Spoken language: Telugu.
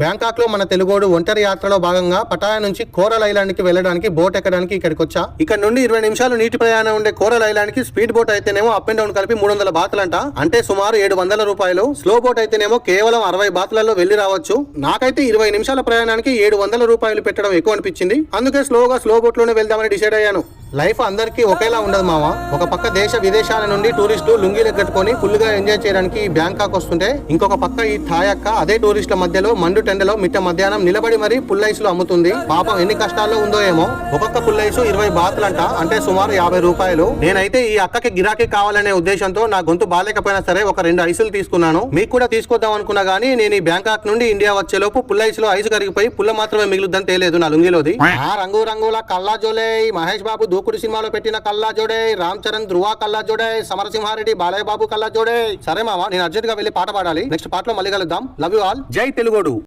బ్యాంకాక్ లో మన తెలుగోడు ఒంటరి యాత్రలో భాగంగా పటాయా నుంచి కోరల్ ఐలాండ్ కి వెళ్ళడానికి బోట్ ఎక్కడానికి ఇక్కడికి వచ్చా. ఇక్కడ నుండి 20 నిమిషాలు నీటి ప్రయాణం ఉండే కోరల్ ఐలాండ్ కి స్పీడ్ బోట్ అయితేనేమో అప్ అండ్ డౌన్ కలిపి 300 బాతులంట, అంటే సుమారు 700 రూపాయలు. స్లో బోట్ అయితేనేమో కేవలం 60 బాతులలో వెళ్లి రావచ్చు. నాకైతే 20 నిమిషాల ప్రయాణానికి 700 రూపాయలు పెట్టడం ఎక్కువ అనిపించింది. అందుకే స్లో బోట్ లోనే వెళ్దామని డిసైడ్ అయ్యాను. లైఫ్ అందరికీ ఒకేలా ఉండదు మామ. ఒక పక్క దేశ విదేశాల నుండి టూరిస్టులు లుంగీలు కట్టుకొని ఫుల్ గా ఎంజాయ్ చేయడానికి బ్యాంకాక్ వస్తుంటే, ఇంకొక పక్క ఈ థాయ్ అక్క అదే టూరిస్టుల మధ్యలో మండు టెండలో మిట్ట మధ్యాహ్నం నిలబడి మరీ పుల్ ఐస్ లో అమ్ముతుంది. పాపం ఎన్ని కష్టాల్లో ఉందో ఏమో. ఒక్కొక్క పుల్ ఐస్ 20 బాతులంట, అంటే సుమారు 50 రూపాయలు. నేనైతే ఈ అక్కకి గిరాకీ కావాలనే ఉద్దేశంతో నా గొంతు బాలేకపోయినా సరే ఒక 2 ఐసులు తీసుకున్నాను. మీకు కూడా తీసుకొద్దాం అనుకున్నా గానీ నేను ఈ బ్యాంకాక్ నుండి ఇండియా వచ్చేలోపు పుల్ ఐస్ లో ఐసు కరిగిపోయి పుల్ల మాత్రమే మిగులుద్దని తేలేదు నా లుంగిలోది. ఆ రంగు రంగుల కల్లా జోలే, మహేష్ బాబు దూకుడు సినిమాలో పెట్టిన కల్లా జోడే, రామ్ చరణ్ ధృవ కల్లా జోడే, సమరసింహారెడ్డి బాలయ్య బాబు కల్లా జోడే. సరే మామ, నేను అర్జెంట్ గా వెళ్ళి పాట పాడాలి. నెక్స్ట్ పాటలో మళ్ళీ కలుద్దాం. Love you all. జై తెలుగోడు.